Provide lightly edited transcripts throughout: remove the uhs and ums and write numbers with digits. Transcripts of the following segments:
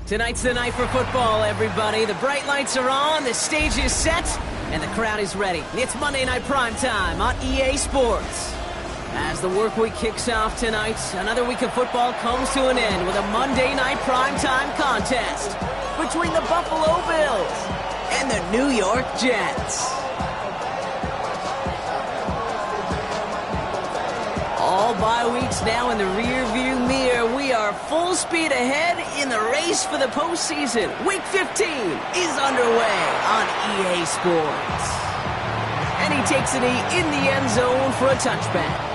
Tonight's the night for football, everybody. The bright lights are on, the stage is set, and the crowd is ready. It's Monday Night Primetime on EA Sports. As the work week kicks off tonight, another week of football comes to an end with a Monday Night Primetime contest between the Buffalo Bills and the New York Jets. All bye weeks now in the rear-view mirror. We are full speed ahead in the race for the postseason. Week 15 is underway on EA Sports. And he takes a knee in the end zone for a touchback.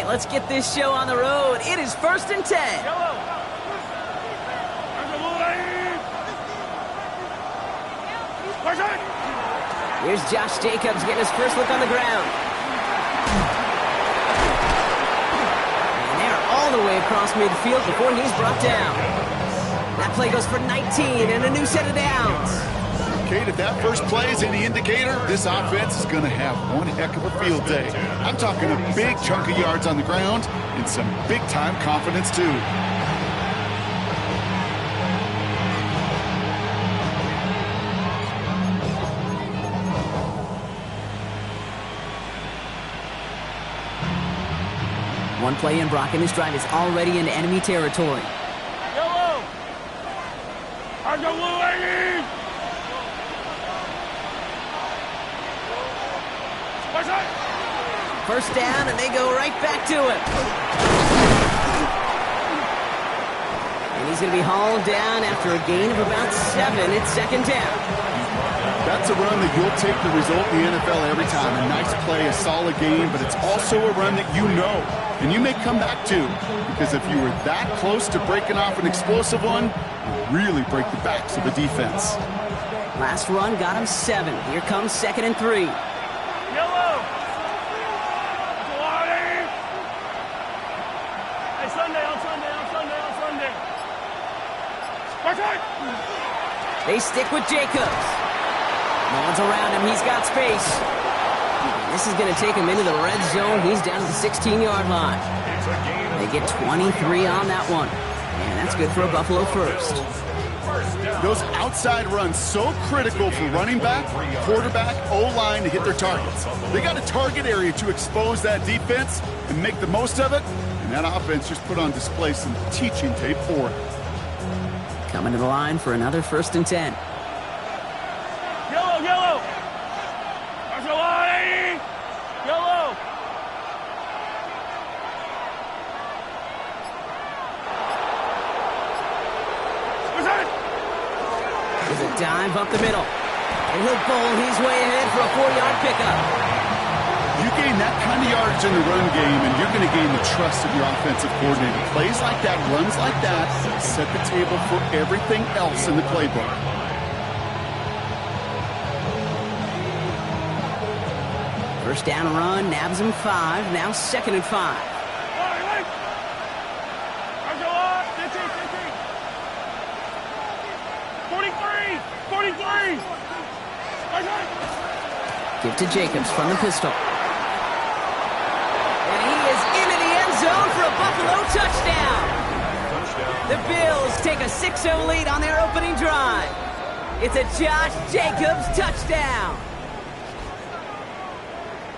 Let's get this show on the road. It is 1st and 10. Here's Josh Jacobs getting his first look on the ground. And they're all the way across midfield before he's brought down. That play goes for 19 and a new set of downs. Kate, if that first play is any indicator, this offense is going to have one heck of a field day. I'm talking a big chunk of yards on the ground and some big-time confidence, too. One play in, Brock, and his drive is already into enemy territory. Yellow! First down, and they go right back to it. And he's going to be hauled down after a gain of about 7. It's 2nd down. That's a run that you'll take the result in the NFL every time. A nice play, a solid game, but it's also a run that you know, and you may come back to. Because if you were that close to breaking off an explosive one, you really break the backs of the defense. Last run got him 7. Here comes 2nd and 3. Yellow! They stick with Jacobs. No one's around him. He's got space. This is going to take him into the red zone. He's down to the 16-yard line. They get 23 on that one. And that's good for a Buffalo first. Those outside runs so critical for running back, quarterback, O-line to hit their targets. They got a target area to expose that defense and make the most of it. And that offense just put on display some teaching tape for it. Coming to the line for another 1st and 10. Yellow, yellow! Yellow! There's a dive up the middle. And he'll bowl his way ahead for a 4-yard pickup. You gain that kind of yardage in the run game, and you're going to gain the trust of your offensive coordinator. Plays like that, runs like that, set the table for everything else in the playbook. First down run, nabs him 5. Now 2nd and 5. 43! Give to Jacobs from the pistol. And he is into the end zone for a Buffalo touchdown. The Bills take a 6-0 lead on their opening drive. It's a Josh Jacobs touchdown.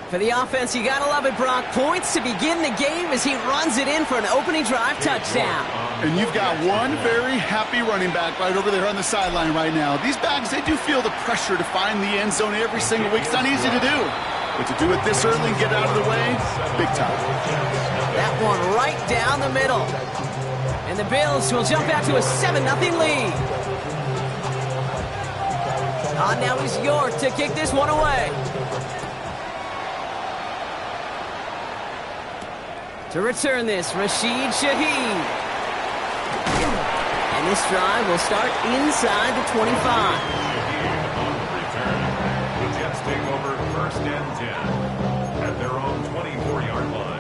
For the offense, you gotta love it, Brock. Points to begin the game as he runs it in for an opening drive touchdown. And you've got one very happy running back right over there on the sideline right now. These backs, they do feel the pressure to find the end zone every single week. It's not easy to do. But to do it this early and get out of the way, big time. That one right down the middle. And the Bills will jump out to a 7-0 lead. On now is York to kick this one away. To return this, Rashid Shaheed. And this drive will start inside the 25. and 10 at their own 24-yard line.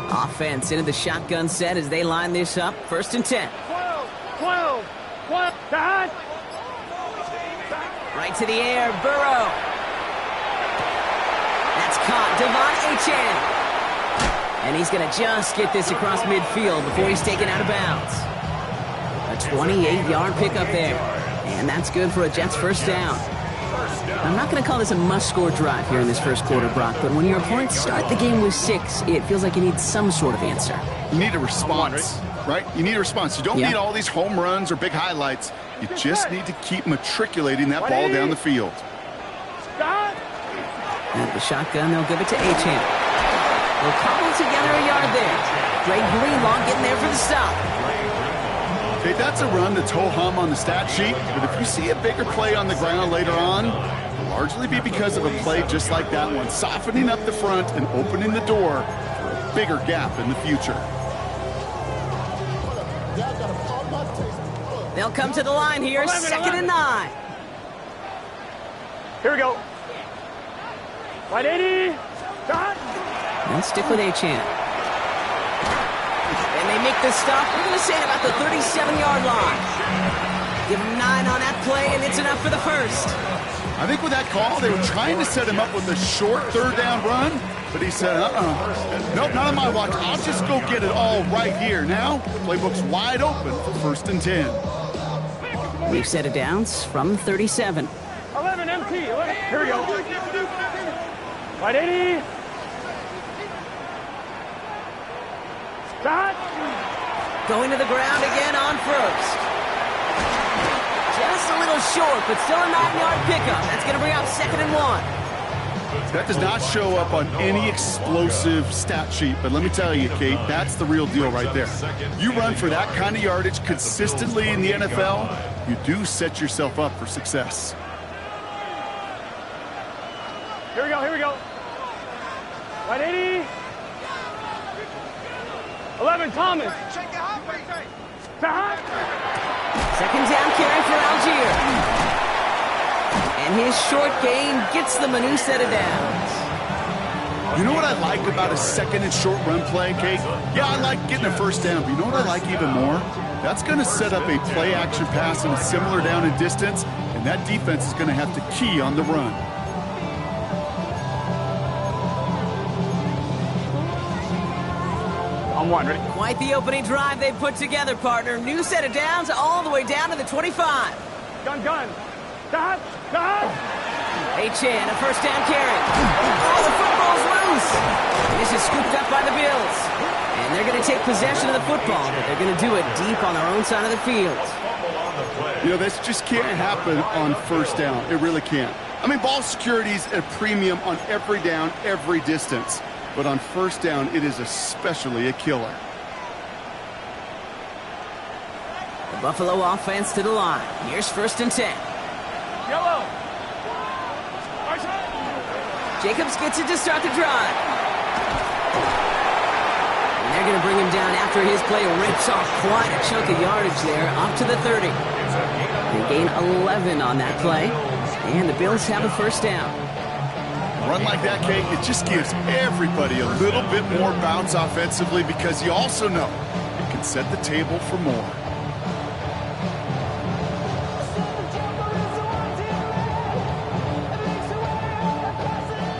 Offense into the shotgun set as they line this up. 1st and 10. 12. Dad. Right to the air, Burrow. That's caught, Devon Achane. And he's going to just get this across midfield before he's taken out of bounds. A 28-yard pickup there. And that's good for a Jets 1st down. I'm not going to call this a must-score drive here in this 1st quarter, Brock, but when your opponents start the game with 6, it feels like you need some sort of answer. You need a response, right? You need a response. You don't need all these home runs or big highlights. You just need to keep matriculating that ball down the field. And the shotgun, they'll give it to Achane. They'll cobble together a yard there. Greg Greenlaw getting there for the stop. Okay, that's a run that's ho-hum on the stat sheet, but if you see a bigger play on the ground later on, it'll largely be because of a play just like that one, softening up the front and opening the door for a bigger gap in the future. They'll come to the line here, 2nd and 9. Here we go. 180. They'll stick with Achane. And they make the stop, we're going to say about the 37-yard line. Give him 9 on that play, and it's enough for the 1st. I think with that call, they were trying to set him up with a short 3rd down run, but he said, nope, not on my watch. I'll just go get it all right here. Now, playbook's wide open for 1st and 10. We've set it downs from 37. 11 MT. Here we go. 180. Stop. Going to the ground again on 1st. Just a little short, but still a 9-yard pickup. That's going to bring up 2nd and 1. That does not show up on any explosive stat sheet, but let me tell you, Kate, that's the real deal right there. You run for that kind of yardage consistently in the NFL, you do set yourself up for success. Here we go. 180. 11, Thomas. 2nd down carry for Algier. And his short gain gets them a new set of downs. You know what I like about a 2nd and short run play, Kate? Yeah, I like getting a 1st down, but you know what I like even more? That's going to set up a play-action pass in a similar down and distance, and that defense is going to have to key on the run. On 1, ready? Quite the opening drive they've put together, partner. New set of downs all the way down to the 25. Gun. Stop. Achane, a 1st down carry. Oh, the football's loose. This is scooped up by the Bills. And they're going to take possession of the football, but they're going to do it deep on their own side of the field. You know, this just can't happen on 1st down. It really can't. I mean, ball security's a premium on every down, every distance. But on 1st down, it is especially a killer. The Buffalo offense to the line. Here's 1st and 10. Yellow. Jacobs gets it to start the drive. And they're going to bring him down after his play rips off quite a chunk of yardage there, up to the 30. They gain 11 on that play, and the Bills have a 1st down. A run like that, Kate, it just gives everybody a little bit more bounce offensively because you also know it can set the table for more.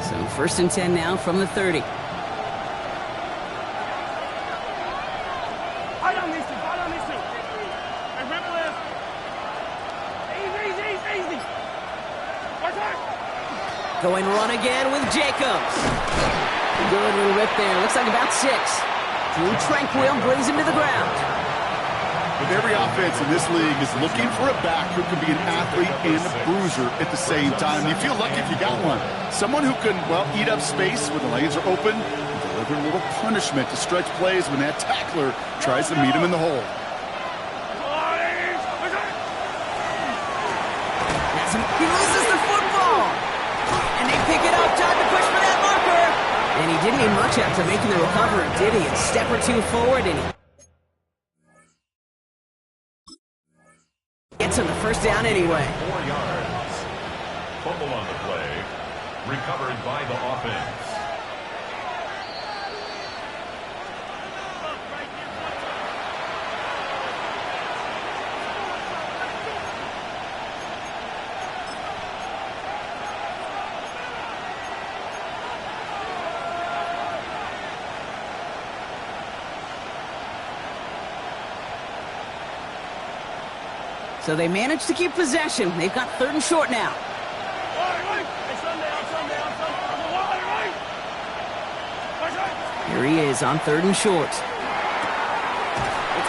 So 1st and 10 now from the 30. Going run again with Jacobs. Good little rip there. Looks like about 6. Drew Tranquil brings him to the ground. With every offense in this league is looking for a back who can be an athlete and a bruiser at the same time. You feel lucky if you got one. Someone who can, well, eat up space when the lanes are open and deliver another little punishment to stretch plays when that tackler tries to meet him in the hole. He loses the football. And they pick it up. Time to push for that marker. And he didn't need much after making the recovery, did he? A step or two forward, and he gets him the first down anyway. 4 yards. Fumble on the play. Recovered by the offense. So they managed to keep possession. They've got 3rd and short now. Here he is on 3rd and short. It's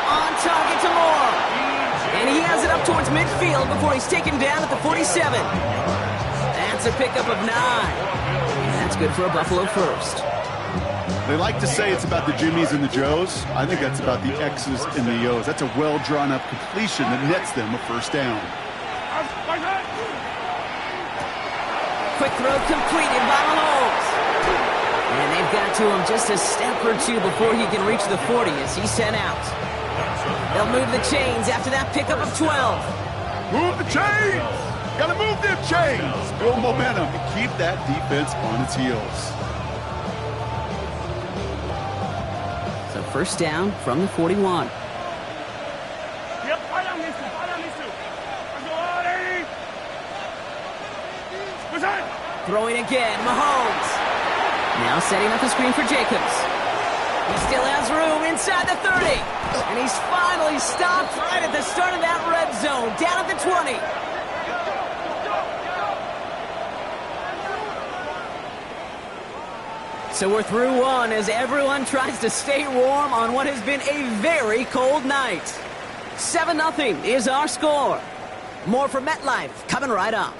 on target to Moore. And he has it up towards midfield before he's taken down at the 47. That's a pickup of 9. And that's good for a Buffalo first. They like to say it's about the Jimmies and the Joes. I think that's about the X's and the O's. That's a well-drawn-up completion that nets them a first down. Quick throw completed by Mahomes. And they've got to him just a step or two before he can reach the 40 as he's sent out. They'll move the chains after that pickup of 12. Move the chains! Gotta move them chains! Build momentum and keep that defense on its heels. So first down from the 41. Throwing again, Mahomes. Now setting up a screen for Jacobs. He still has room inside the 30. And he's finally stopped right at the start of that red zone, down at the 20. So we're through one as everyone tries to stay warm on what has been a very cold night. 7-0 is our score. More from MetLife coming right up.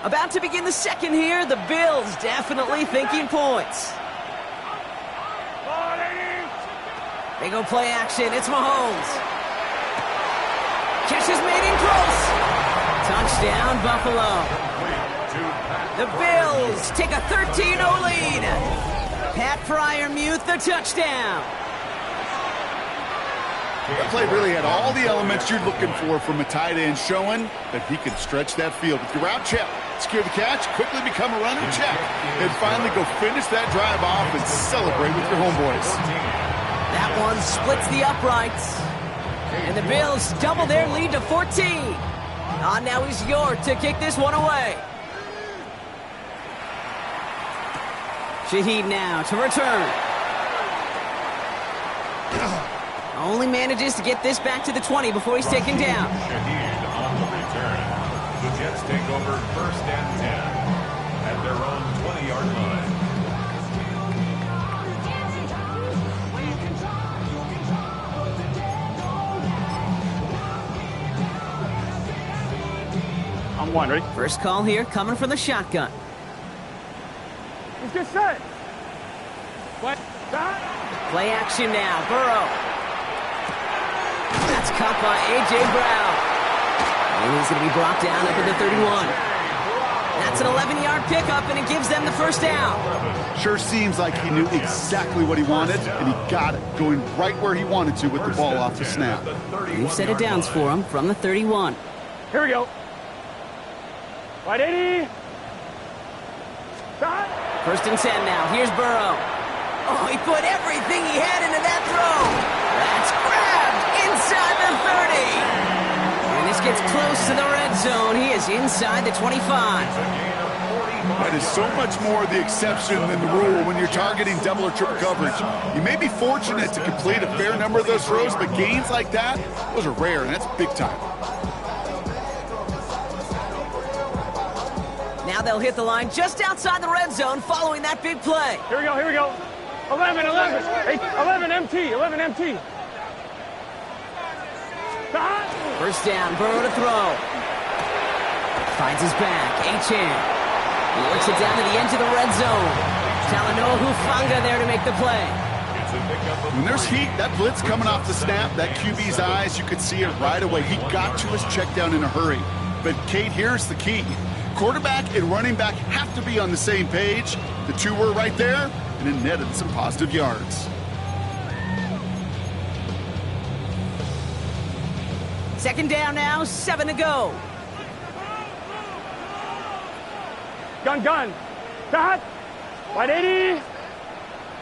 About to begin the second here. The Bills definitely thinking points. They go play action. It's Mahomes. Catch is made in close. Touchdown, Buffalo. The Bills take a 13-0 lead. Pat Freiermuth, the touchdown. That play really had all the elements you're looking for from a tight end, showing that he can stretch that field. With your route check, secure the catch, quickly become a runner check, and finally go finish that drive off and celebrate with your homeboys. That one splits the uprights. And the Bills double their lead to 14. Now he's York to kick this one away. Shaheed now to return. Only manages to get this back to the 20 before he's taken down. Shaheed on the return. The Jets take over 1st and 10 at their own 20-yard line. I'm one, ready? First call here coming from the shotgun. Let's get set. What? Play action now. Burrow. That's caught by A.J. Brown. And he's going to be brought down up at the 31. That's an 11-yard pickup, and it gives them the first down. Sure seems like he knew exactly what he wanted, and he got it, going right where he wanted to with the ball off the snap. We've set it downs for him from the 31. Here we go. Right, 80. First and 10 now. Here's Burrow. Oh, he put everything he had into that throw. That's grabbed inside the 30. And this gets close to the red zone. He is inside the 25. That is so much more the exception than the rule when you're targeting double or triple coverage. You may be fortunate to complete a fair number of those throws, but gains like that, those are rare, and that's big time. Now they'll hit the line just outside the red zone following that big play. Here we go, here we go. 11, 11 MT, 11 MT. First down, Burrow to throw. Finds his back, Achane. He works it down to the edge of the red zone. Talanoa Hufanga there to make the play. When there's heat, that blitz coming off the snap, that QB's eyes, you could see it right away. He got to his check down in a hurry. But, Kate, here's the key. Quarterback and running back have to be on the same page. The two were right there, and it netted some positive yards. Second down now, 7 to go. Gun, gun. Cut. 180.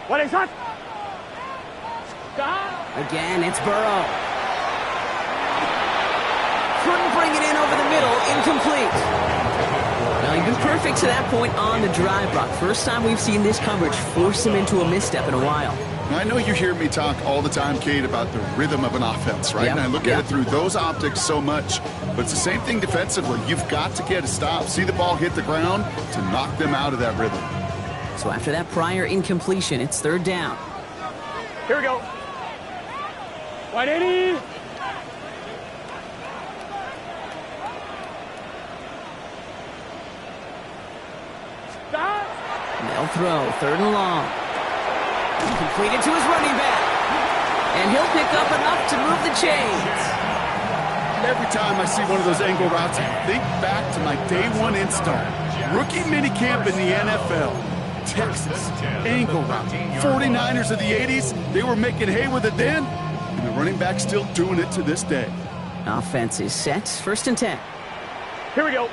180 shot. Again, it's Burrow. Couldn't bring it in over the middle, incomplete. Now, he's been perfect to that point on the drive, Brock. First time we've seen this coverage force him into a misstep in a while. Now, I know you hear me talk all the time, Kate, about the rhythm of an offense, right? Yep. And I look at it through those optics so much. But it's the same thing defensively. You've got to get a stop, see the ball hit the ground to knock them out of that rhythm. So after that prior incompletion, it's third down. Here we go. 180. Stop. They'll throw, third and long. Completed to his running back. And he'll pick up enough to move the chains. Every time I see one of those angle routes, I think back to my day one install. Rookie minicamp in the NFL. Texas, angle route. 49ers of the 80s, they were making hay with it then, and the running back's still doing it to this day. Offense is set, first and 10. Here we go.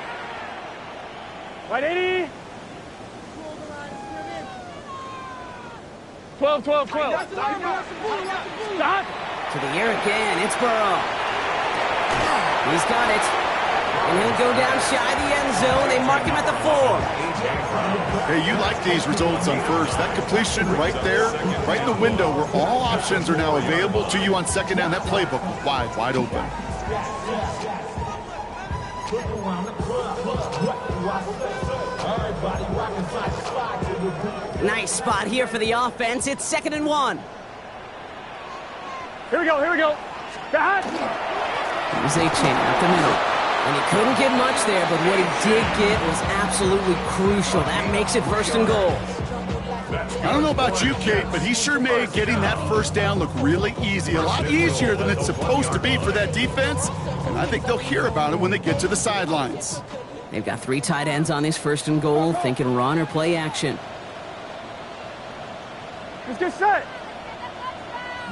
180. 12, 12, 12. Stop. To the air again, it's Burrow. He's got it. And he'll go down shy of the end zone. They mark him at the 4. Hey, you like these results on first. That completion right there, right in the window where all options are now available to you on second down. That playbook wide open. Nice spot here for the offense. It's 2nd and 1. Here we go, here we go. Cut. Here's Achane up the middle. And he couldn't get much there, but what he did get was absolutely crucial. That makes it 1st and goal. I don't know about you, Kate, but he sure made getting that first down look really easy. A lot easier than it's supposed to be for that defense. And I think they'll hear about it when they get to the sidelines. They've got 3 tight ends on this 1st and goal, thinking run or play action. Let's get set.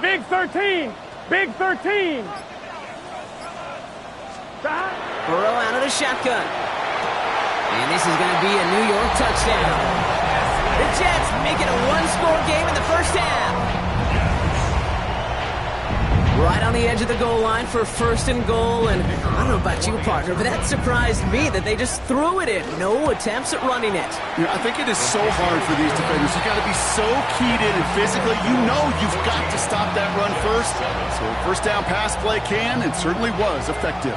Big 13. Big 13. Stop. Burrow out of the shotgun. And this is going to be a New York touchdown. The Jets make it a 1-score game in the first half. Right on the edge of the goal line for 1st and goal. And I don't know about you, partner, but that surprised me that they just threw it in. No attempts at running it. Yeah, I think it is so hard for these defenders. You got to be so keyed in and physically. You know you've got to stop that run first. So first down pass play can and certainly was effective.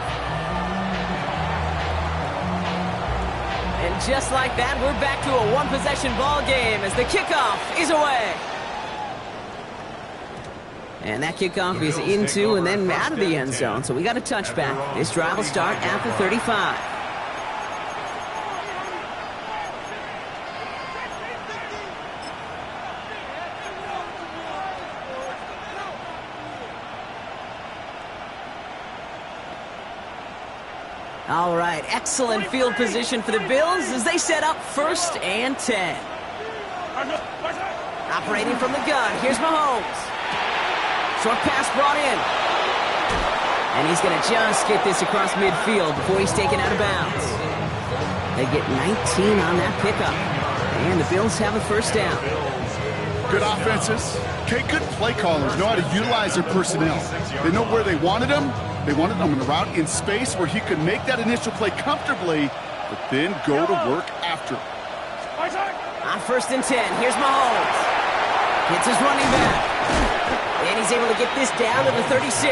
And just like that, we're back to a 1-possession ball game as the kickoff is away. And that kickoff is into and then out of the end zone. So we got a touchback. This drive will start at the 35. All right, excellent field position for the Bills as they set up 1st and 10. Operating from the gun, here's Mahomes. Short pass brought in. And he's going to just get this across midfield before he's taken out of bounds. They get 19 on that pickup. And the Bills have a 1st down. Good offenses. Okay, good play callers know how to utilize their personnel. They know where they wanted them. They wanted him in a route in space where he could make that initial play comfortably, but then go to work after. On 1st and 10, here's Mahomes. Hits his running back. And he's able to get this down to the 36.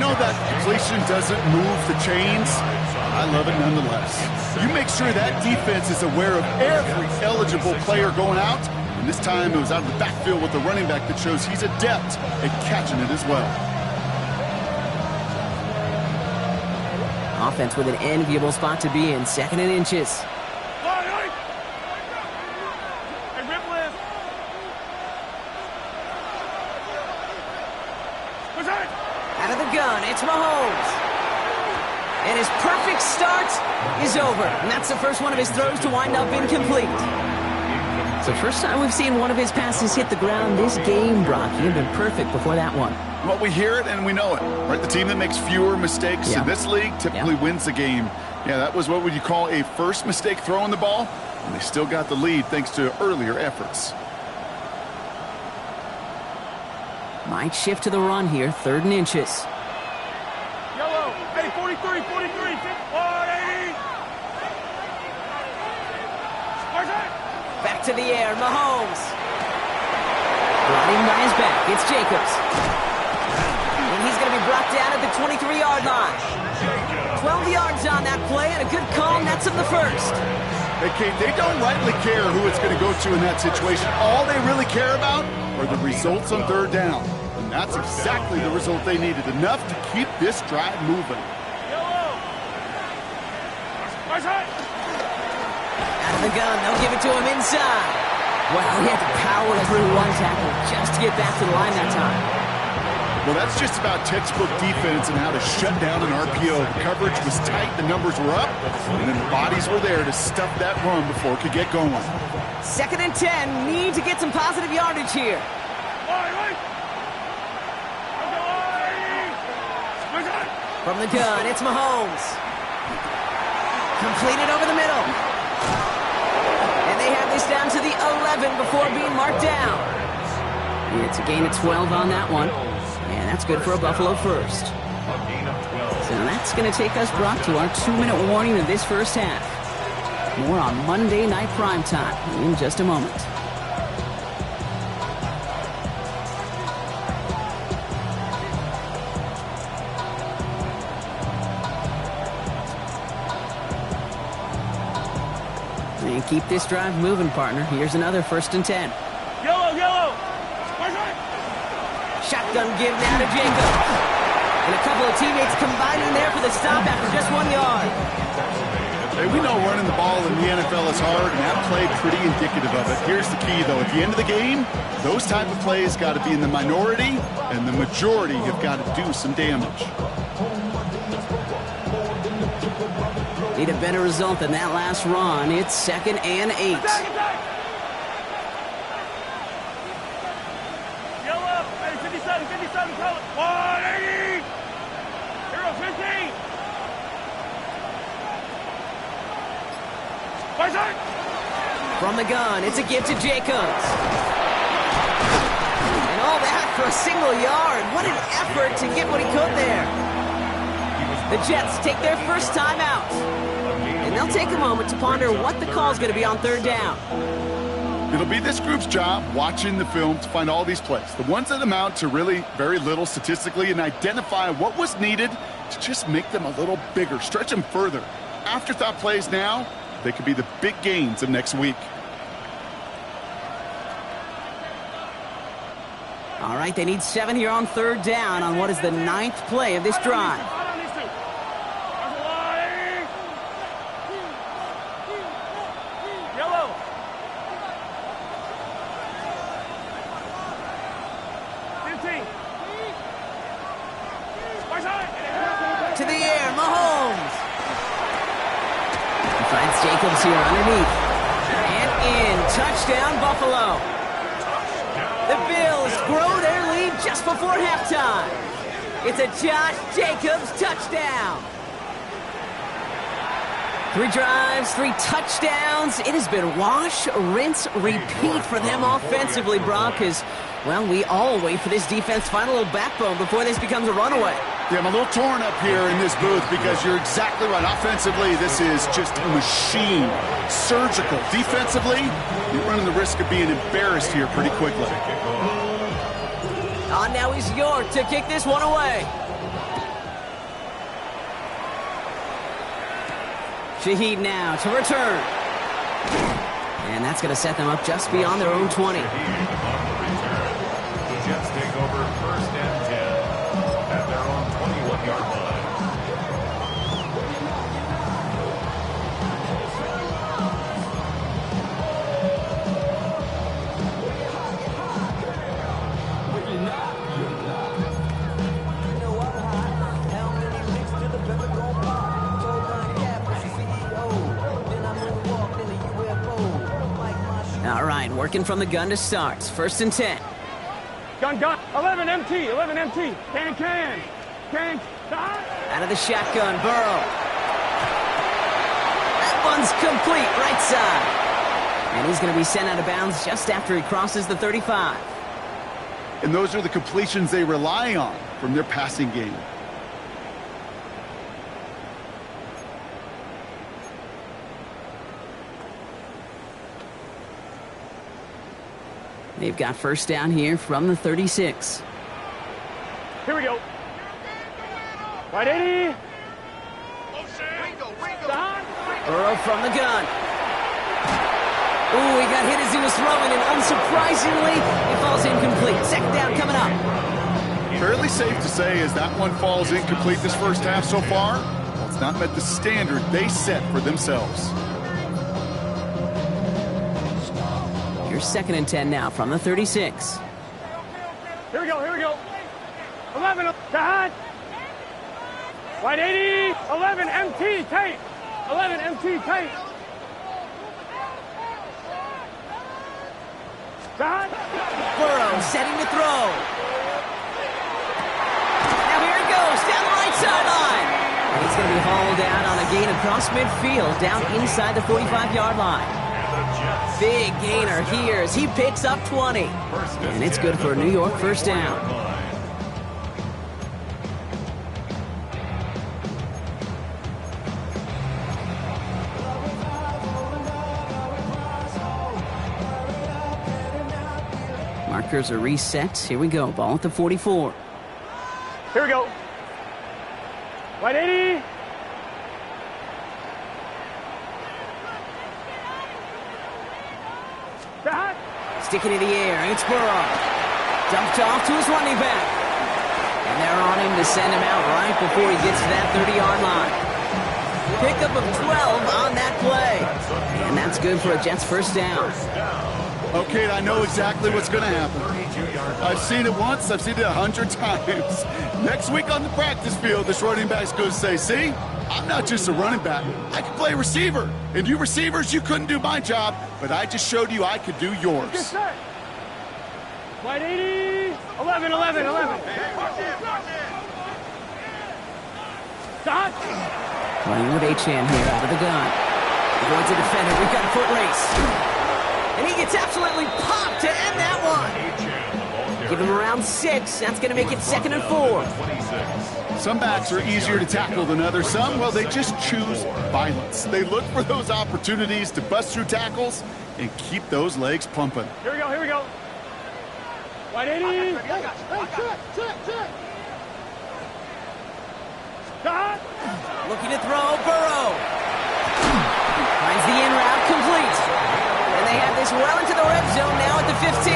know that completion doesn't move the chains. I love it nonetheless. You make sure that defense is aware of every eligible player going out. And this time it was out of the backfield with the running back that shows he's adept at catching it as well. Offense with an enviable spot to be in, 2nd and inches. Out of the gun, it's Mahomes. And his perfect start is over. And that's the first one of his throws to wind up incomplete. It's the first time we've seen one of his passes hit the ground this game, Brock. He had been perfect before that one. Well, we hear it and we know it, right? The team that makes fewer mistakes in this league typically wins the game. Yeah, that was what would you call a first mistake throwing the ball, and they still got the lead thanks to earlier efforts. Might shift to the run here, 3rd and inches. Yellow, hey, 43, 43, 180. Back to the air, Mahomes. Brought in by his back, it's Jacobs. And he's going to be brought down at the 23-yard line. 12 yards on that play, and a good call, nets him the first. Hey, Kate, they don't rightly care who it's going to go to in that situation. All they really care about are the results on 3rd down. And that's exactly the result they needed, enough to keep this drive moving. Out of the gun, they'll give it to him inside. Well, he had to power through one tackle just to get back to the line that time. Well, that's just about textbook defense and how to shut down an RPO. The coverage was tight, the numbers were up, and then the bodies were there to stuff that run before it could get going. 2nd and 10, need to get some positive yardage here. From the gun, it's Mahomes. Completed over the middle. And they have this down to the 11 before being marked down. It's a gain of 12 on that one. And that's good for a Buffalo first. So that's going to take us, Brock, to our 2-minute warning of this first half. More on Monday Night Primetime in just a moment. And keep this drive moving, partner. Here's another 1st and 10. Yellow, yellow. Shotgun give now to Jacobs. And a couple of teammates combining there for the stop after just 1 yard. Hey, we know running the ball in the NFL is hard, and that play pretty indicative of it. Here's the key, though. At the end of the game, those type of plays got to be in the minority, and the majority have got to do some damage. Need a better result than that last run. It's 2nd and 8. Yellow, hey, 57, 57, call it. 180. Hero 15. From the gun, it's a give to Jacobs. And all that for a single yard. What an effort to get what he could there. The Jets take their first time out. And they'll take a moment to ponder what the call is going to be on 3rd down. It'll be this group's job watching the film to find all these plays, the ones that amount to really very little statistically, and identify what was needed to just make them a little bigger, stretch them further. Afterthought plays now, they could be the big gains of next week. All right, they need 7 here on 3rd down on what is the 9th play of this drive. To the air, Mahomes. He finds Jacobs here underneath. And in, touchdown Buffalo. The Bills grow their lead just before halftime. It's a Josh Jacobs touchdown. 3 drives, 3 touchdowns. It has been wash, rinse, repeat for them offensively, Brock, because, well, we all wait for this defense to find a little backbone before this becomes a runaway. Yeah, I'm a little torn up here in this booth because you're exactly right. Offensively, this is just a machine. Surgical. Defensively, you're running the risk of being embarrassed here pretty quickly. Now he's York to kick this one away. Shaheed now to return. And that's going to set them up just beyond their own 20. On the return. The Jets take over first and 10 at their own 21-yard line. All right, working from the gun to start. First and 10. Gun. 11 MT. 11 MT. Can. Out of the shotgun, Burrow. That one's complete, right side. And he's going to be sent out of bounds just after he crosses the 35. And those are the completions they rely on from their passing game. They've got first down here from the 36. Here we go. Right 80. Burrow from the gun. Ooh, he got hit as he was throwing, and unsurprisingly, it falls incomplete. Second down coming up. Fairly safe to say as that one falls incomplete this first half so far, well, it's not met the standard they set for themselves. Here's second and 10 now from the 36. Here we go. 11. Behind. Right 80. 11 MT. Tape. 11 MT. Tape. Behind. Burrow setting to throw. Now here it goes down the right sideline. And he's going to be hauled down on a gain across midfield down inside the 45-yard line. Big gainer here as he picks up 20. And it's good for a New York first down. Markers are reset. Here we go. Ball at the 44. Here we go. Right 80. Sticking in the air, it's Burrow. Dumped off to his running back. And they're on him to send him out right before he gets to that 30-yard line. Pickup of 12 on that play. And that's good for a Jets first down. Okay, I know exactly what's going to happen. I've seen it once, I've seen it 100 times. Next week on the practice field, this running back's going to say, see, I'm not just a running back. I can play receiver. And you receivers, you couldn't do my job, but I just showed you I could do yours. Get set. Right 80. 11. Dot. Running with Achane here out of the gun. Avoids a defender. We've got a foot race. And he gets absolutely popped to end that one. Give him around 6. That's going to make it second and 4. Some backs are easier to tackle than others. Some, well, they just choose violence. They look for those opportunities to bust through tackles and keep those legs pumping. Here we go. Right 80. Dot. Looking to throw, Burrow. Finds the in route complete. And they have this well into the red zone now at the 15.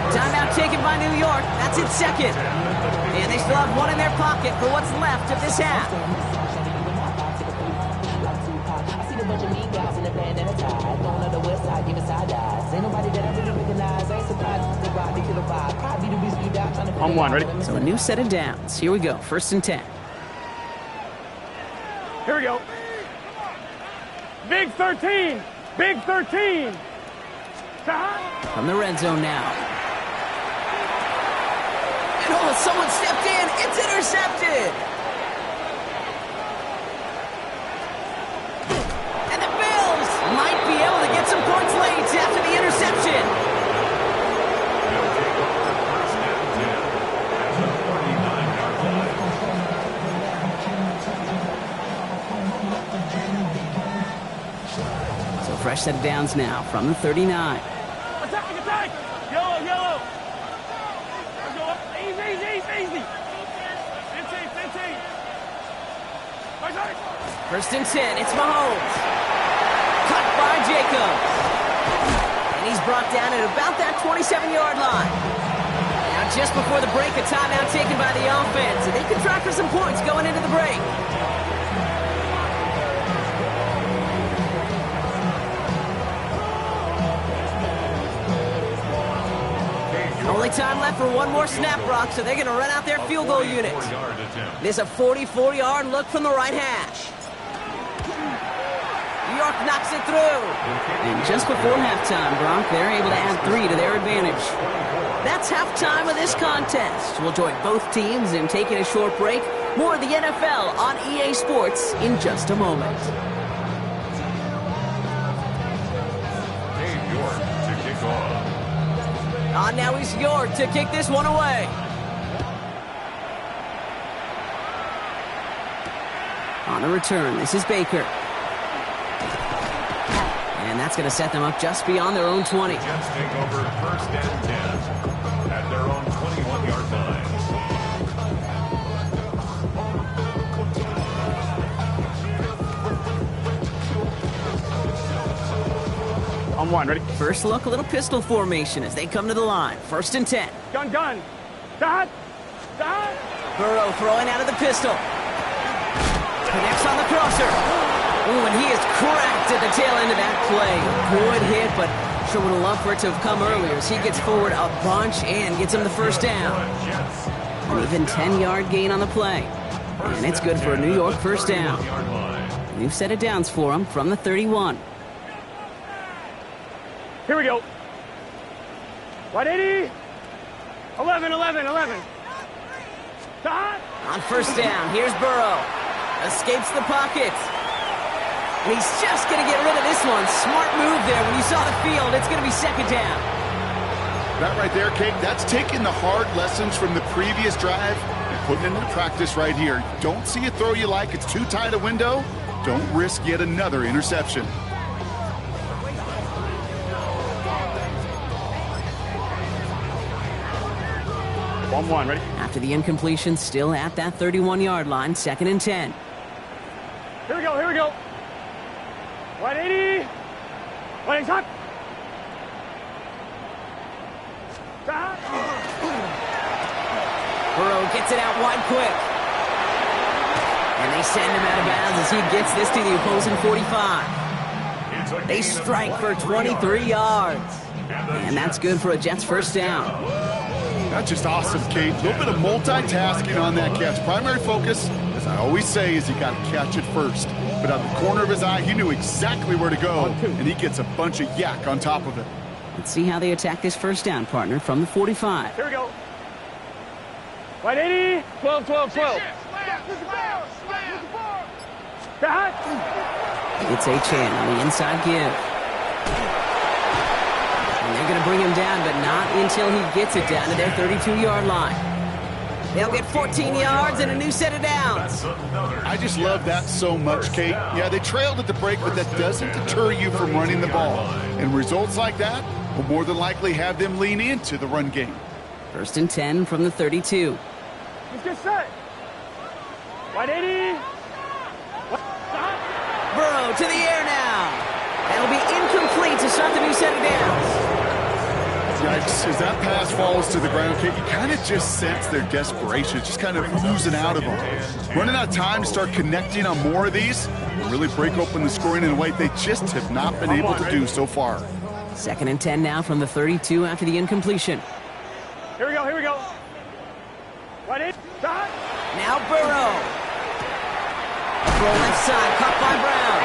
Timeout taken by New York. That's its second. And they still have one in their pocket for what's left of this half. On one, ready? So a new set of downs. Here we go. First and 10. Here we go. Big 13. From the red zone now. And oh, someone stepped in. It's intercepted. And the Bills might be able to get some points late after the interception. Fresh set of downs now from the 39. Attack! Yellow! Easy! 15. First and 10, it's Mahomes. Cut by Jacobs. And he's brought down at about that 27-yard line. Now, just before the break, a timeout taken by the offense. And they can try for some points going into the break. Only time left for one more snap, Brock, so they're going to run out their field goal unit. This is a 44-yard look from the right hash. New York knocks it through. And just before halftime, Brock, they're able to add 3 to their advantage. That's halftime of this contest. We'll join both teams in taking a short break. More of the NFL on EA Sports in just a moment. Dave York to kick off. Now he's York to kick this one away. On the return, this is Baker. And that's going to set them up just beyond their own 20. The Jets take over first and 10 at their own 21-yard line. On one, ready? First look, a little pistol formation as they come to the line. First and 10. Gun. Dot. Burrow throwing out of the pistol. Connects on the crosser. Ooh, and he is cracked at the tail end of that play. Good hit, but sure would have loved for it to have come earlier as he gets forward a bunch and gets him the first down. An even 10-yard gain on the play. And it's good for a New York first down. New set of downs for him from the 31. Here we go. 180. 11. Dot. On first down, here's Burrow. Escapes the pocket. And he's just going to get rid of this one. Smart move there. When you saw the field, it's going to be second down. That right there, Kate, that's taking the hard lessons from the previous drive and putting it into practice right here. Don't see a throw you like. It's too tight a window. Don't risk yet another interception. One, ready? After the incompletion, still at that 31-yard line, second and 10. Here we go. 180. 180, top. Dot. Burrow gets it out wide quick. And they send him out of bounds as he gets this to the opposing 45. They strike for 23 yards. And that's good for a Jets first down. That's just awesome, Kate. A little bit of multitasking on that catch. Primary focus, as I always say, is you got to catch it first. But out the corner of his eye, he knew exactly where to go, and he gets a bunch of yak on top of it. Let's see how they attack this first down, partner, from the 45. Here we go. 180. 12. Dot. It's Achane on the inside give. And they're going to bring him down, but not until he gets it down to their 32-yard line. They'll get 14 yards and a new set of downs. I just love that so much, Kate. Yeah, they trailed at the break, but that doesn't deter you from running the ball. And results like that will more than likely have them lean into the run game. First and 10 from the 32. Let's get set. 180. Burrow to the air now. That'll be incomplete to start the new set of downs. Yikes, as that pass falls to the ground, Kate, you kind of just sense their desperation, just kind of oozing out of them. Running out of time to start connecting on more of these and really break open the scoring in a way they just have not been able to do so far. Second and 10 now from the 32 after the incompletion. Here we go. 180. Dot. Now Burrow. A throw left side, caught by Brown.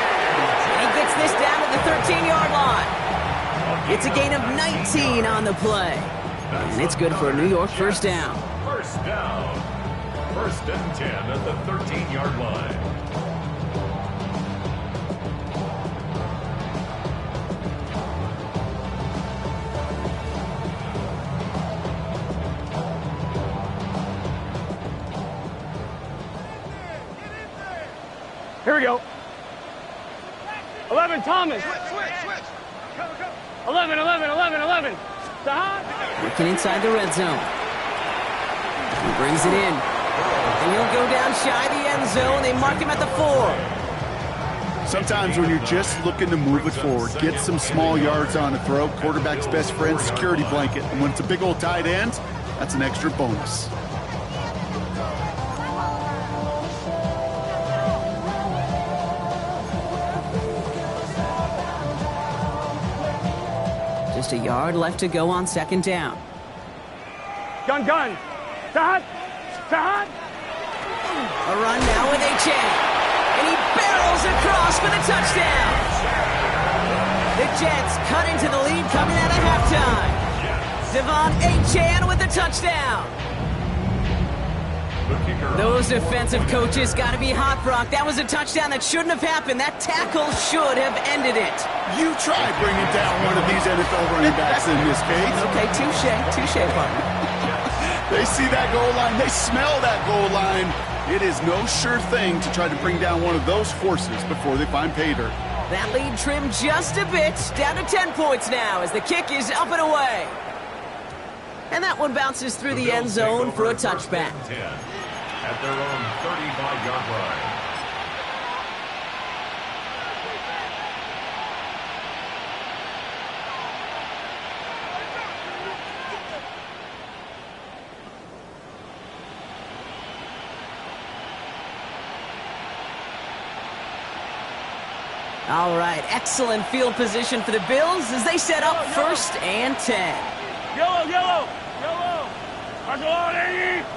And he gets this down to the 13-yard line. It's a gain of 19 on the play. And it's good for a New York first down. First down. First and 10 at the 13-yard line. Here we go. 11, Thomas. 11. Dot. Working inside the red zone. He brings it in. And he'll go down shy of the end zone. They mark him at the 4. Sometimes when you're just looking to move it forward, get some small yards on a throw, quarterback's best friend, security blanket. And when it's a big old tight end, that's an extra bonus. Just a yard left to go on second down. Gun. Tahan. A run now with Achane. And he barrels across for the touchdown. The Jets cut into the lead coming out of halftime. Devon Achane with the touchdown. Those defensive coaches got to be hot, Brock. That was a touchdown that shouldn't have happened. That tackle should have ended it. You try bringing down one of these NFL running backs in this case. Okay, touche, partner. They see that goal line. They smell that goal line. It is no sure thing to try to bring down one of those forces before they find pay dirt. That lead trimmed just a bit, down to 10 points now as the kick is up and away. And that one bounces through the end zone for a touchback. At their own 35-yard line. All right, excellent field position for the Bills as they set up 1st and 10. Yellow. Barcelona.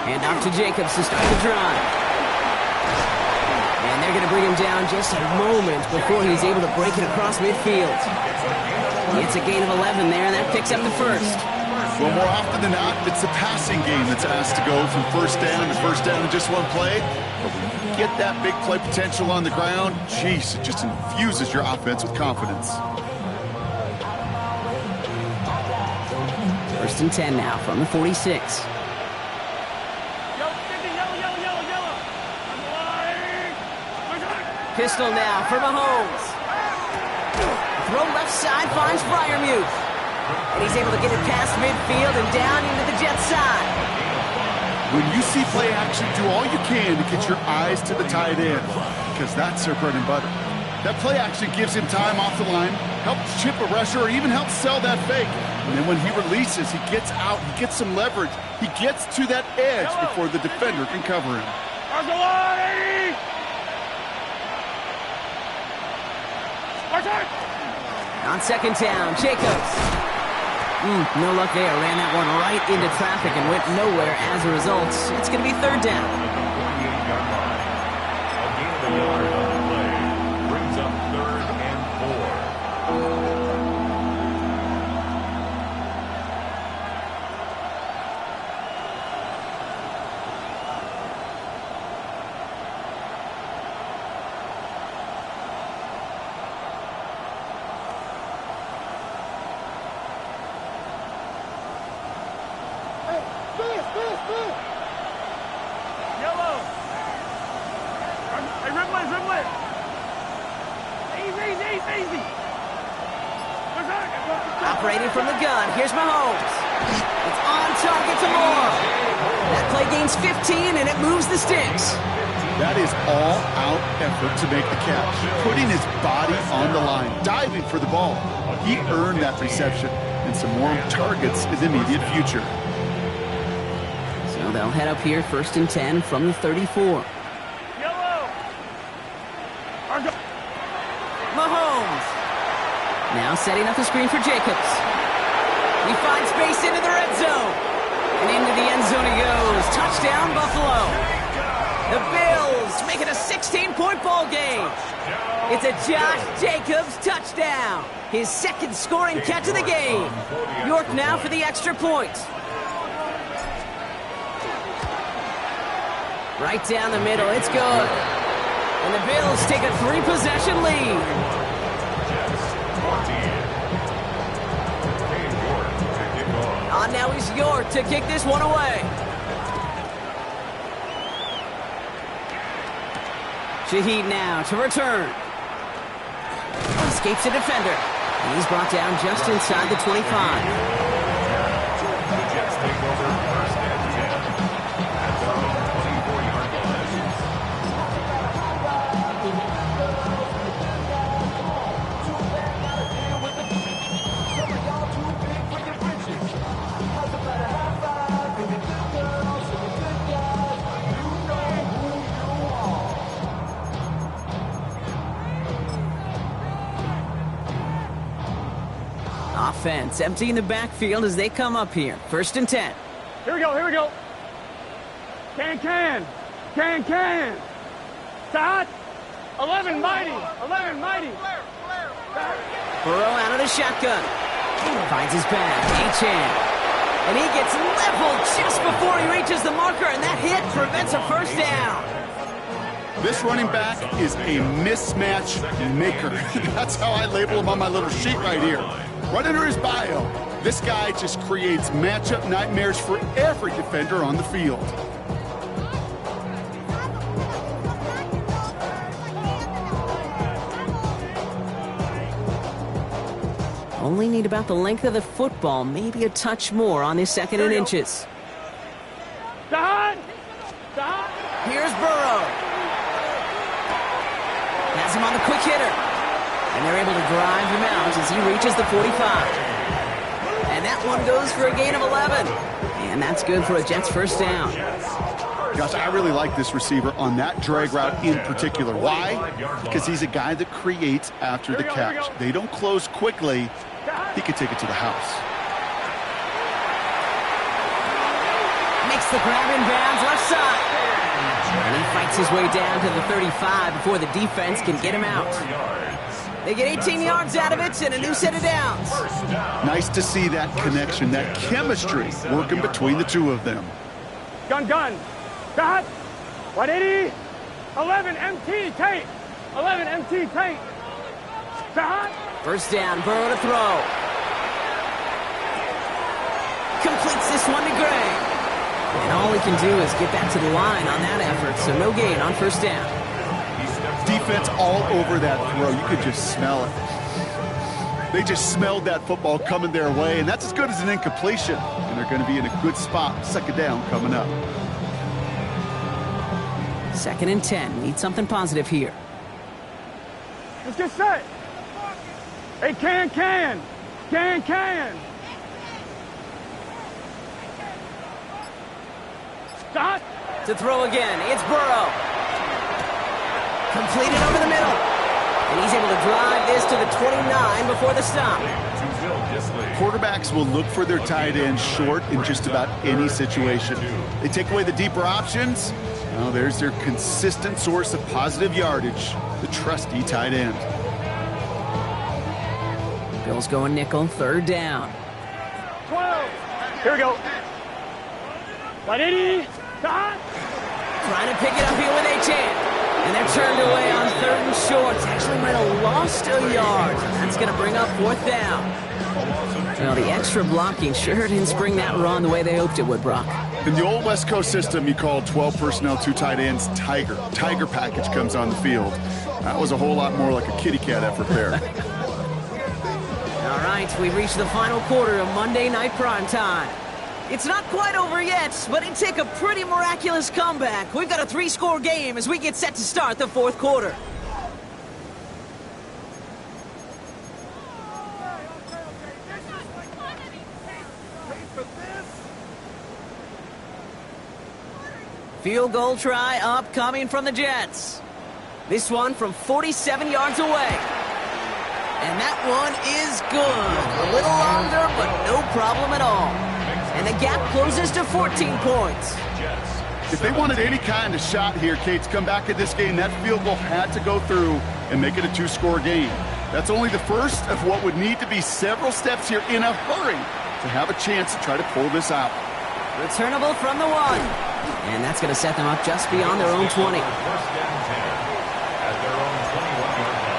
And off to Jacobs to start the drive. And they're going to bring him down just a moment before he's able to break it across midfield. It's a gain of 11 there, and that picks up the 1st. Well, more often than not, it's the passing game that's asked to go from first down in just one play. But when you get that big play potential on the ground, jeez, it just infuses your offense with confidence. 1st and 10 now from the 46. Pistol now for Mahomes. Throw left side finds Freiermuth. And he's able to get it past midfield and down into the Jets side. When you see play action, do all you can to get your eyes to the tight end, because that's their bread and butter. That play action gives him time off the line, helps chip a rusher, or even helps sell that fake. And then when he releases, he gets out, he gets some leverage. He gets to that edge before the defender can cover him. On second down, Jacobs. No luck there. Ran that one right into traffic and went nowhere as a result. It's going to be 3rd down. A gain of a yard on the play brings up 3rd and 4. Yellow. Hey, Ripley. Easy. Operating from the gun. Here's Mahomes. It's on target to Moore. That play gains 15, and it moves the sticks. That is all-out effort to make the catch, putting his body on the line, diving for the ball. He earned that reception, and some more targets in the immediate future. So they'll head up here 1st and 10 from the 34. Mahomes. Now setting up the screen for Jacobs. He finds space into the red zone. And into the end zone he goes. Touchdown, Buffalo. The Bills make it a 16-point ball game. It's a Josh Jacobs touchdown. His 2nd scoring catch of the game. York now for the extra point. Right down the middle. It's good. And the Bills take a 3-possession lead. On now is York to kick this one away. Shaheed now to return. Escapes a defender. And he's brought down just inside the 25. The Jets take over defense, emptying the backfield as they come up here. 1st and 10. Here we go, here we go. Can. Start. 11 mighty. Burrow out of the shotgun. Finds his back. H-hand. And he gets leveled just before he reaches the marker, and that hit prevents a 1st down. This running back is a mismatch maker. That's how I label him on my little sheet right here. Right under his bio, this guy just creates matchup nightmares for every defender on the field. Only need about the length of the football, maybe a touch more on this 2nd and inches. Start. Here's Burrow. Has him on the quick hitter. And they're able to drive him out as he reaches the 45. And that one goes for a gain of 11. And that's good for a Jets 1st down. Gosh, I really like this receiver on that drag route in particular. Why? Because he's a guy that creates after the catch. They don't close quickly. He could take it to the house. Makes the grab in bounds left side. And he fights his way down to the 35 before the defense can get him out. They get 18 yards out of it and a new set of downs. Nice to see that connection, that chemistry working between the two of them. Gun. Start. 180. 11 MT tape. Start. 1st down, Burrow to throw. Completes this one to Gray. And all he can do is get back to the line on that effort, so no gain on 1st down. Defense all over that throw. You could just smell it. They just smelled that football coming their way, and that's as good as an incompletion. And they're going to be in a good spot. 2nd down coming up. 2nd and 10. Need something positive here. Let's get set. Hey, can. Start. To throw again, it's Burrow. Completed over the middle. And he's able to drive this to the 29 before the stop. Quarterbacks will look for their tight end short in just about any situation. They take away the deeper options. Well, there's their consistent source of positive yardage, the trusty tight end. Bills going nickel, 3rd down. 12. Here we go. 180. Start. Trying to pick it up here with H-hand. And they're turned away on 3rd and short. Actually might have lost a yard. That's going to bring up 4th down. Well, the extra blocking sure didn't spring that run the way they hoped it would, Brock. In the old West Coast system, you called 12 personnel, 2 tight ends, Tiger. Tiger package comes on the field. That was a whole lot more like a kitty cat effort there. All right, we've reached the final quarter of Monday Night Primetime. It's not quite over yet, but it'd take a pretty miraculous comeback. We've got a 3-score game as we get set to start the 4th quarter. Field goal try upcoming from the Jets. This one from 47 yards away. And that one is good. A little longer, but no problem at all. And the gap closes to 14 points. If they wanted any kind of shot here, Kate, to come back at this game, that field goal had to go through and make it a 2-score game. That's only the first of what would need to be several steps here in a hurry to have a chance to try to pull this out. Returnable from the 1. And that's going to set them up just beyond their own 20. 1st and 10 at their own 21-yard line.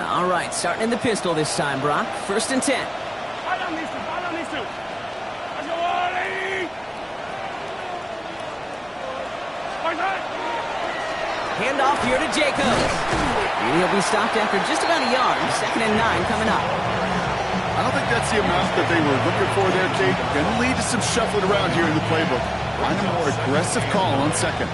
All right, starting in the pistol this time, Brock. 1st and 10. Right on these two. Let's go, 180. Handoff here to Jacobs. And he'll be stopped after just about a yard. 2nd and 9 coming up. I don't think that's the amount that they were looking for there, Kate. Going to lead to some shuffling around here in the playbook. Find a more aggressive call on 2nd.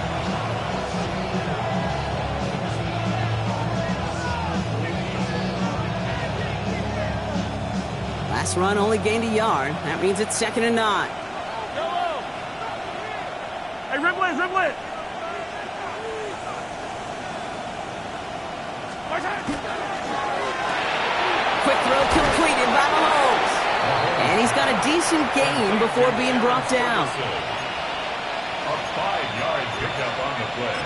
Last run only gained a yard. That means it's 2nd and 9. Hey, dribble it, dribble it. Quick throw completed by Mahomes. And he's got a decent gain before being brought down. A 5-yard pickup on the play.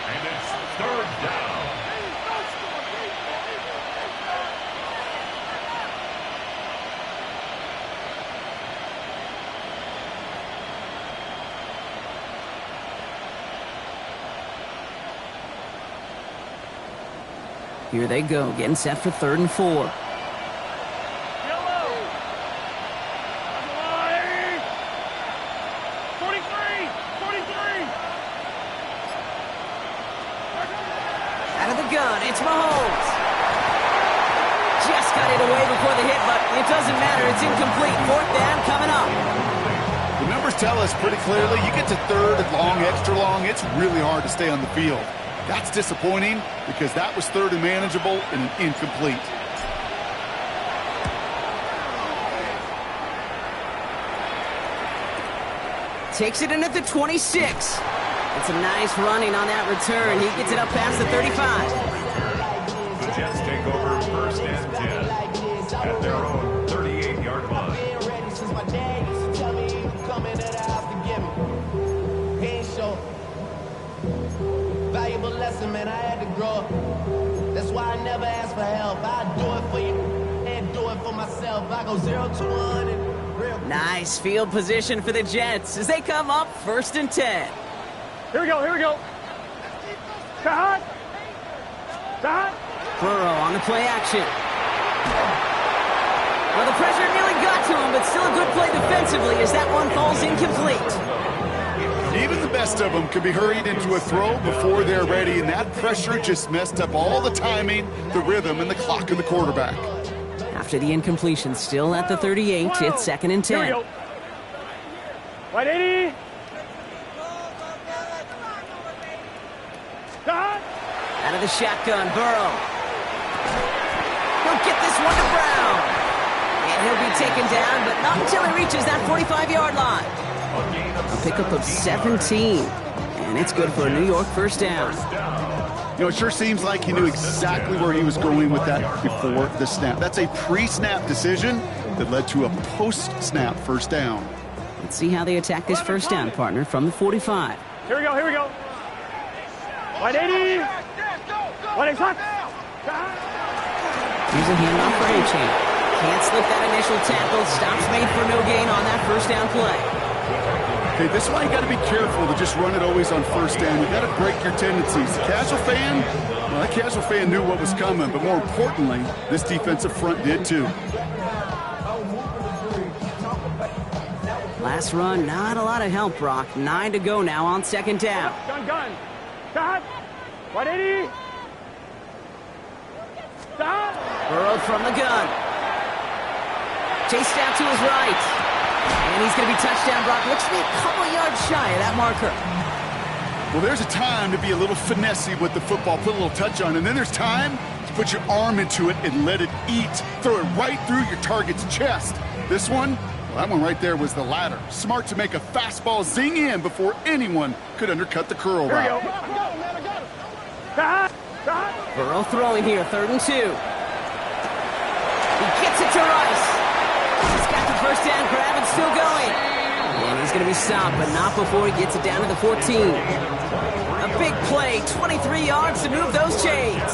And it's 3rd down. Here they go, getting set for 3rd and 4. Yellow. 43. Out of the gun, it's Mahomes. Just got it away before the hit, but it doesn't matter. It's incomplete. 4th down coming up. The numbers tell us pretty clearly, you get to 3rd and long, extra long, it's really hard to stay on the field. That's disappointing because that was 3rd and manageable and an incomplete. Takes it in at the 26. It's a nice running on that return. He gets it up past the 35. The Jets take over 1st and 10 at their own 38-yard line. Valuable lesson, man. I had to grow up. That's why I never ask for help. I do it for you and do it for myself. I go 0 to 100. Nice field position for the Jets as they come up 1st and 10. Here we go. Cut. Burrow on the play action. Well, the pressure nearly got to him, but still a good play defensively as that one falls incomplete. Even the best of them can be hurried into a throw before they're ready, and that pressure just messed up all the timing, the rhythm, and the clock of the quarterback. After the incompletion, still at the 38, it's 2nd and 10. Here we go. 180. Cut. Out of the shotgun, Burrow. He'll get this one to Brown. And he'll be taken down, but not until he reaches that 45-yard line. A pickup of 17. And it's good for a New York 1st down. You know, it sure seems like he knew exactly where he was going with that before the snap. That's a pre-snap decision that led to a post-snap 1st down. Let's see how they attack this 1st down, partner, from the 45. Here we go. 180. 180. Here's a handoff for A-Chain. Can't slip that initial tackle. Stops made for no gain on that 1st down play. Okay, this is why you got to be careful to just run it always on 1st down. You got to break your tendencies. The casual fan, well, that casual fan knew what was coming, but more importantly, this defensive front did too. Last run, not a lot of help, Brock. 9 to go now on 2nd down. Gun. Cut. 180. Stop. Burrow from the gun. Chased out to his right. And he's going to be touchdown, Brock. Looks to be a couple yards shy of that marker. Well, there's a time to be a little finessey with the football, put a little touch on, and then there's time to put your arm into it and let it eat. Throw it right through your target's chest. This one, well, that one right there was the latter. Smart to make a fastball zing in before anyone could undercut the curl route. Here we go. Cut. Burrow throwing here, 3rd and 2. He gets it to Rice. He's got the 1st down grab and still going. And he's going to be stopped, but not before he gets it down to the 14. A big play, 23 yards to move those chains.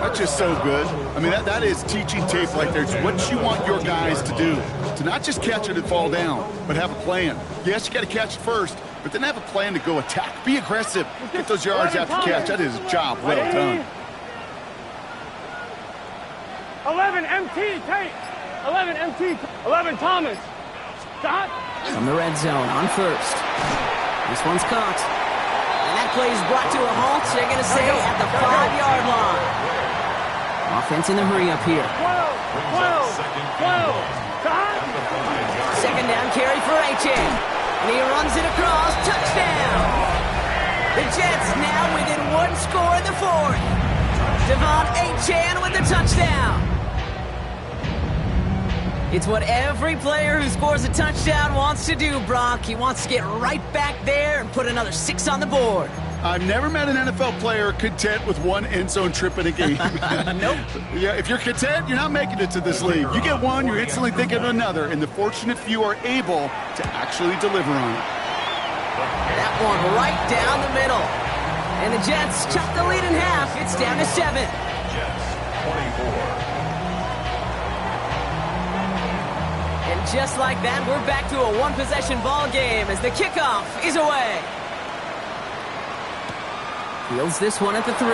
That's just so good. I mean, that is teaching tape right there. It's what you want your guys to do. To not just catch it and fall down, but have a plan. Yes, you got to catch it first, but then have a plan to go attack. Be aggressive. Get those yards after catch. That is a job well done. 11 MT, Tate. 11 MT. 11 Thomas. Stop. From the red zone on 1st. This one's caught. And that play is brought to a halt. They're going to say at the 5-yard line. Offense in the hurry up here. 12. Stop. 2nd down carry for A-Chain. And he runs it across. Touchdown. The Jets now within 1 score in the 4th. Devon A-Chain with the touchdown. It's what every player who scores a touchdown wants to do, Brock. He wants to get right back there and put another 6 on the board. I've never met an NFL player content with one end zone trip in a game. Nope. Yeah, if you're content, you're not making it to this league. You get one, you're instantly thinking of another, and the fortunate few are able to actually deliver on it. That one right down the middle. And the Jets chop the lead in half. It's down to 7. Jets, 24. And just like that, we're back to a one-possession ball game as the kickoff is away. Fields this one at the 3.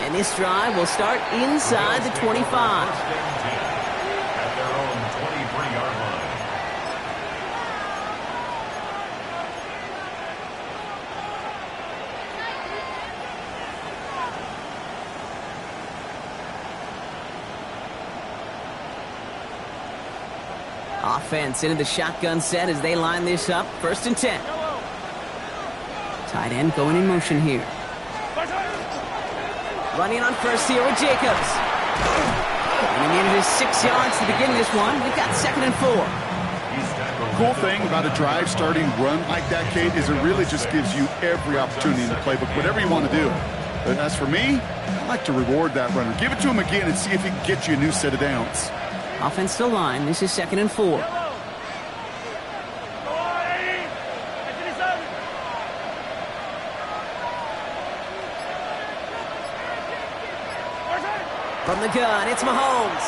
And this drive will start inside the 25. At their own 23-yard line. Offense into the shotgun set as they line this up. 1st and 10. Tight end going in motion here. Running on first here with Jacobs. And he needed his 6 yards to begin this one. We've got 2nd and 4. Cool thing about a drive starting run like that, Kate, is it really just gives you every opportunity in the playbook, whatever you want to do. But as for me, I like to reward that runner. Give it to him again and see if he can get you a new set of downs. Offense to line. This is 2nd and 4. From the gun, it's Mahomes.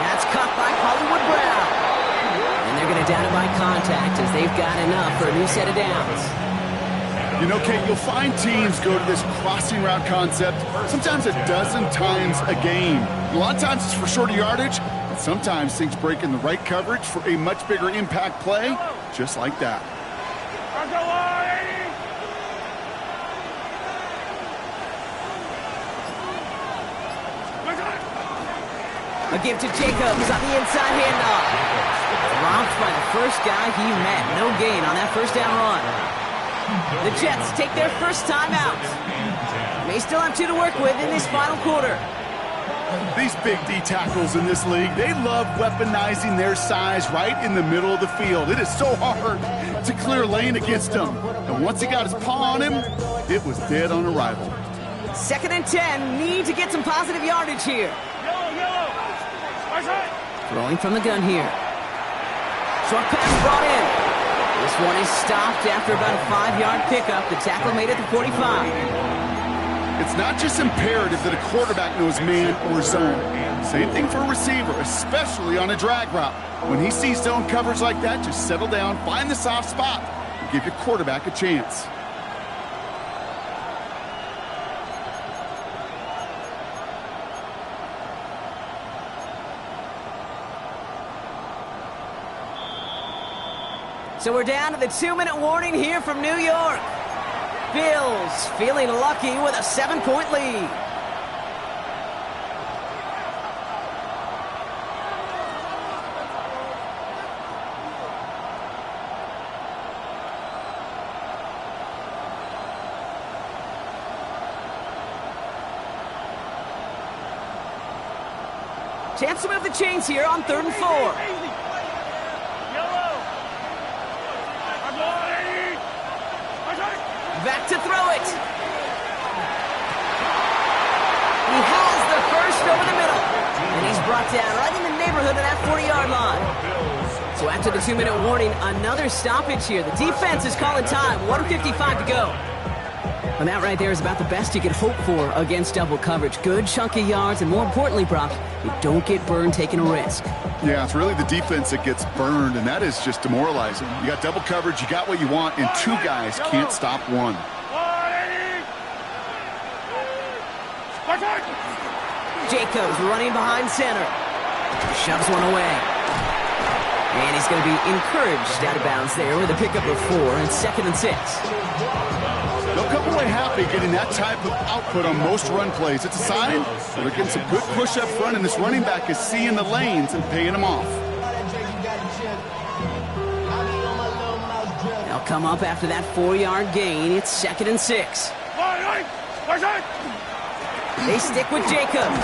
That's caught by Hollywood Brown. And they're going to down it by contact as they've got enough for a new set of downs. You know, Kate, you'll find teams go to this crossing route concept sometimes a dozen times a game. A lot of times it's for shorter yardage, but sometimes things break in the right coverage for a much bigger impact play, just like that. A give to Jacobs on the inside handoff. Dropped by the first guy he met. No gain on that 1st down run. The Jets take their first time out. They still have 2 to work with in this final quarter. These big D tackles in this league, they love weaponizing their size right in the middle of the field. It is so hard to clear lane against them. And once he got his paw on him, it was dead on arrival. 2nd and 10. Need to get some positive yardage here. Throwing from the gun here. Short pass brought in. This one is stopped after about a 5-yard pickup. The tackle made it to 45. It's not just imperative that a quarterback knows man or zone. Same thing for a receiver, especially on a drag route. When he sees zone coverage like that, just settle down, find the soft spot, and give your quarterback a chance. So we're down to the 2-minute warning here from New York. Bills feeling lucky with a 7-point lead. Chance to move the chains here on 3rd and 4. Back to throw it. He has the first over the middle. And he's brought down right in the neighborhood of that 40-yard line. So after the 2-minute warning, another stoppage here. The defense is calling time. 1:55 to go. And that right there is about the best you could hope for against double coverage. Good chunky yards, and more importantly, Brock, you don't get burned taking a risk. Yeah, it's really the defense that gets burned, and that is just demoralizing. You got double coverage, you got what you want, and 2 guys can't stop one. Jacobs running behind center. Shoves one away. And he's going to be encouraged out of bounds there with a pickup of 4 and 2nd and 6. They'll come away happy getting that type of output on most run plays. It's a sign that they're getting some good push up front, and this running back is seeing the lanes and paying them off. They'll come up after that 4-yard gain. It's 2nd and 6. They stick with Jacobs.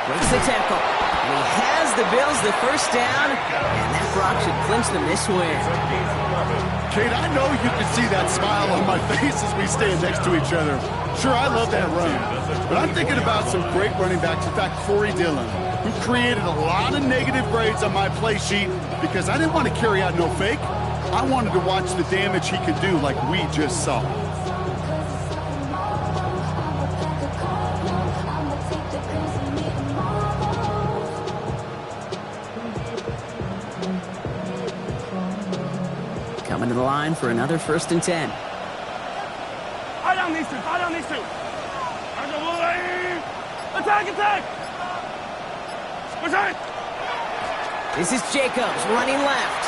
Breaks the tackle. And he has the Bills the first down, and that block should clinch them this win. Kate, I know you can see that smile on my face as we stand next to each other. Sure, I love that run. But I'm thinking about some great running backs. In fact, Corey Dillon, who created a lot of negative grades on my play sheet because I didn't want to carry out no fake. I wanted to watch the damage he could do like we just saw. Coming to the line for another 1st and 10. Eye down these two. Attack! Attack! This is Jacobs running left.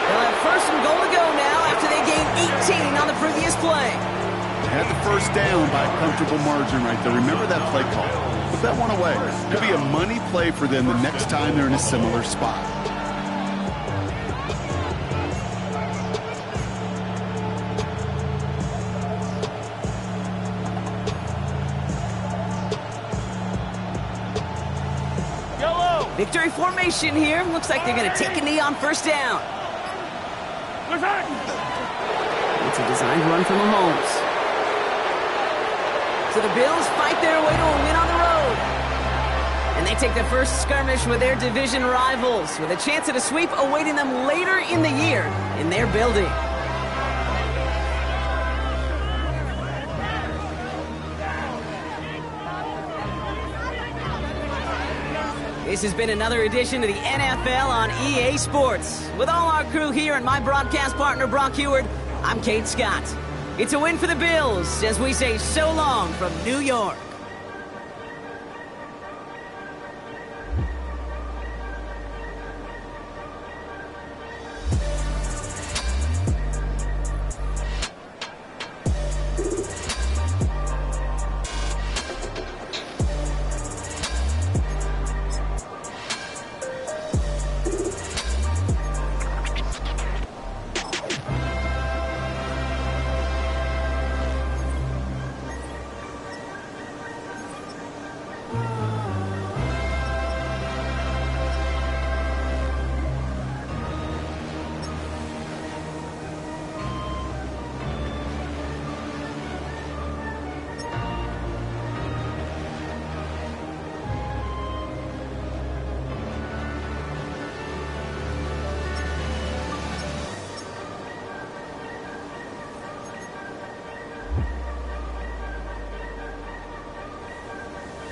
They'll have 1st and goal to go now after they gained 18 on the previous play. They had the first down by a comfortable margin right there. Remember that play call. Put that one away. Could be a money play for them the next time they're in a similar spot. Victory formation here. Looks like they're going to take a knee on 1st down. It's a designed run from Mahomes. So the Bills fight their way to a win on the road. And they take the first skirmish with their division rivals, with a chance at a sweep awaiting them later in the year in their building. This has been another edition of the NFL on EA Sports. With all our crew here and my broadcast partner, Brock Heward, I'm Kate Scott. It's a win for the Bills as we say so long from New York.